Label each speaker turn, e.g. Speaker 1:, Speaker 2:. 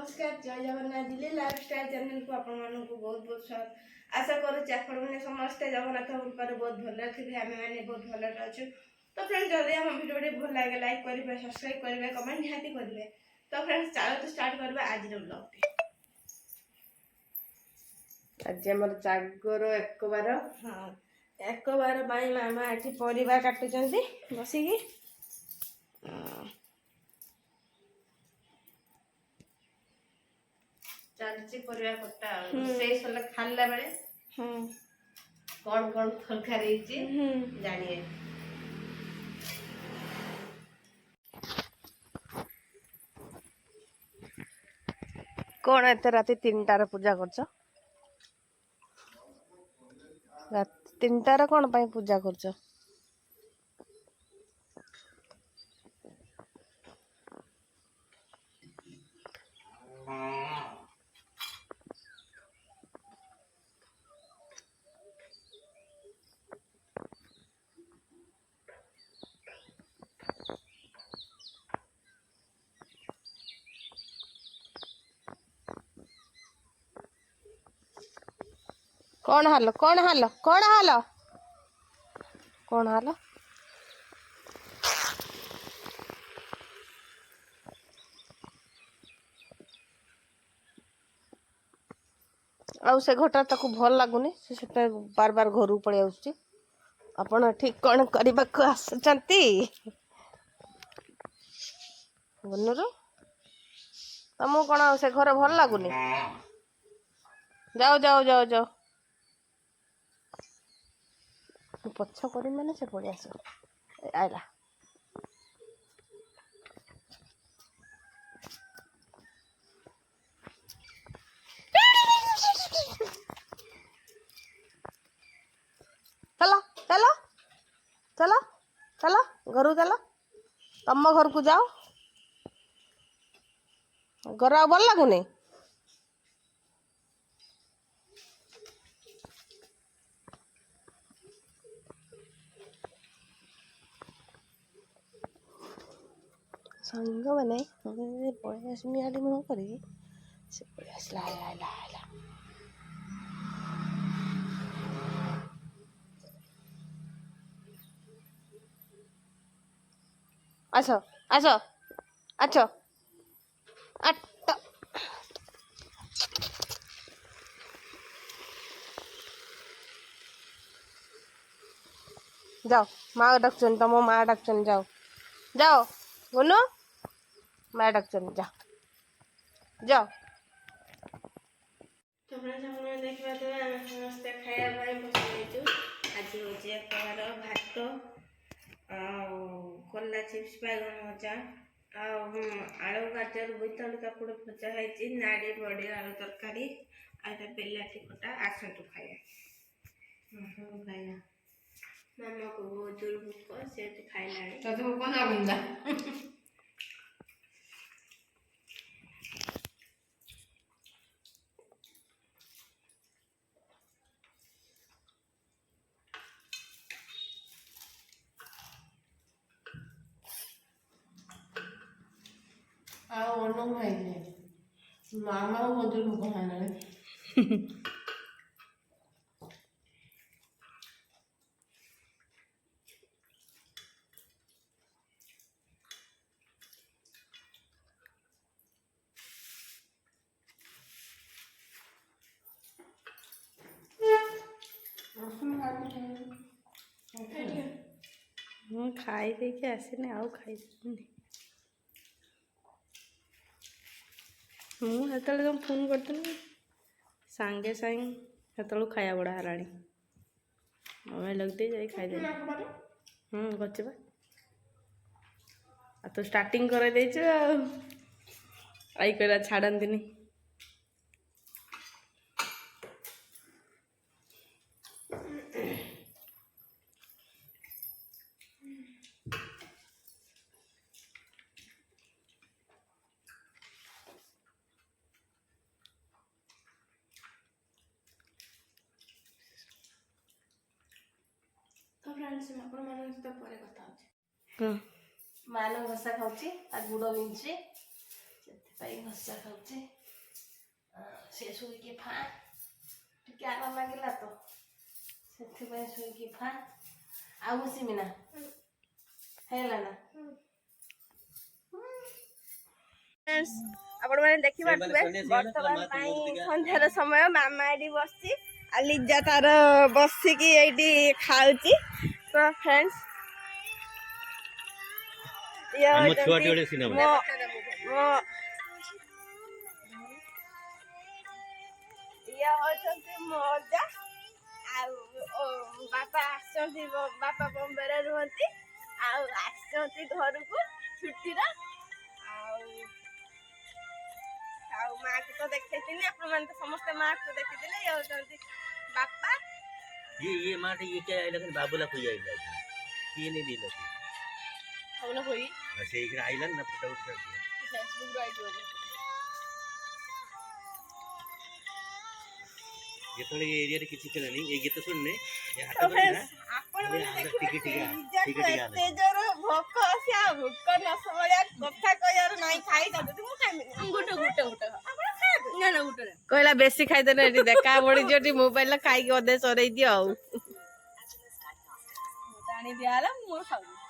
Speaker 1: नमस्कार जय Jagannath Delhi lifestyle channel को आपण मानक बहुत बहुत स्वागत आशा करूँ आपण मैंने समस्ते जगन्नाथ कृपार बहुत भले थे आम मैंने बहुत भले अच्छे। तो फ्रेंड्स जल्दी आम भिडियो बहुत लगे लाइक करेंगे सब्सक्राइब करेंगे कमेंट निहाती करेंगे। तो फ्रेंड्स चलो तो स्टार्ट करवा आज ब्लॉग
Speaker 2: आज आमर जागर एक बार
Speaker 1: हाँ एक बार मामा ये परिवा काटुंट बसिकी
Speaker 2: चलती परिवा कटा से सला खाला बेले कौन कौन तरकारी जानिए कौन एत राति 3टार पूजा करछ राति 3टार कौन पाई पूजा करछ कौन हाल कौन हाल कौन हाल कौन हाल आउ से घटा ताकू भल लगुनि से बार बार घर पड़े आसुची आपण ठीक कौन करने को आसुचंती बनूर तुमको कौन से घर भल लगुनि जाओ जाओ जाओ जाओ पछ कर मैंने से पड़े आस आइला चलो चलो चलो चलो घर चलो तुम घर को जाओ घर आ भल लगुनि सांग मैंने पड़े आसमी आड़ी मुह कर पड़े आसला आइला आइला आसो आसो अच्छो अट्ट जाओ माँ डाक्चन तुम माँ डाक्चन जाओ जाओ बोलो माँ डाक्चन जाओ जाओ
Speaker 1: तो फ्रेंड्स हम देखा तो समस्ते खाया बस आज हूँ एक बार भात कला चिप्स बैगन भजा आलू गाजर बोईतालु काकुड़ भजा है नाड़ी बड़ी आलू तरकारी आटा बिलाटी खटा आसतु खाया खाया मामा को बहुत जोर भूख से खाइला
Speaker 2: तो कौन आगुंदा मामा मधुर मुखाना खाई देके आसने आउ खाई मुझे तुम फोन करती सांगे सांगे से खाया बड़ा हराणी मोबाइल लगते जाए खाईदे गचे तो स्टार्टिंग कर आई कहला छाड़ती
Speaker 1: तो फ्रेंड्स आपण मान सहित पर कथा होची मान घसा खाऊची आ गुड़ मिंची ପାଇ ଘଷା ଖାଉଛି ସେ ଶୋଇକି ଫା ଟିକେ ଆରାମ ଲାଗିଲା ତ ସେଥିପାଇଁ ଶୋଇକି ଫା ଆଉ ବସିବି ନା ହେଇଗଲା ନା ଆପଣମାନେ ଦେଖିପାରୁଥିବେ ବର୍ତ୍ତମାନ ପାଇଁ ସନ୍ଧ୍ୟାର ସମୟ ମାମା ଏଠି ବସିଛି ଆଉ ଲିଜା ତାର ବସିକି ଏଇଠି ଖାଉଛି ତ ଫ୍ରେଣ୍ଡସ୍ ଇଏ ହଉଛନ୍ତି ମୋ ଅଜା ଆଉ ବାପା ଆସିଛନ୍ତି ବାପା ବମ୍ବେରେ ରୁହନ୍ତି ଆଉ ଆସିଛନ୍ତି ଘରକୁ ଛୁଟିର ଆଉ ମାଆକୁ ତ ଦେଖେଇଥିଲି ଆପଣମାନେ ତ ସମସ୍ତେ ମାଆକୁ ଦେଖିଥିଲେ ଇଏ ହଉଛନ୍ତି ବାପା
Speaker 3: ये माट ये क्या आइला कि बाबूला कोई आइला ये नहीं दिला
Speaker 1: बाबूला कोई
Speaker 3: से इकडे आइला ना फोटो उठ कर
Speaker 1: फेसबुक रो आइतो
Speaker 3: ये थोड़ी ये एरिया रे किछि केला नहीं ये गीत सुनने ये हाथ
Speaker 1: तो
Speaker 3: पर
Speaker 1: फ्रेंड्स
Speaker 3: ना
Speaker 1: ଆପଣମାନେ ଦେଖିବେ
Speaker 3: ଟିକେ
Speaker 1: ଏତେ ଜୋର ଭୋକ ଅଛି ଆଉ ଭୋକ ନ ଭଳିଆ କଥା କହିବାର ନାହିଁ ଖାଇଥାନ୍ତୁ ମୁଁ ଖାଇବିନି ଗୋଟେ ଆପଣ ଖାଆନ୍ତୁ ନା ନା ଗୋଟେ
Speaker 2: କହିଲା ବେଶୀ ଖାଇଦେଲେ ଏଠି ଦେଖା ପଡିଯିବ ଏଠି ମୋବାଇଲ ଖାଇକି ଅଧେ ସରେଇ ଦିଅ ଆଉ
Speaker 1: ଆଣି ଦିଆହେଲା ମୁଁ ଖାଉନି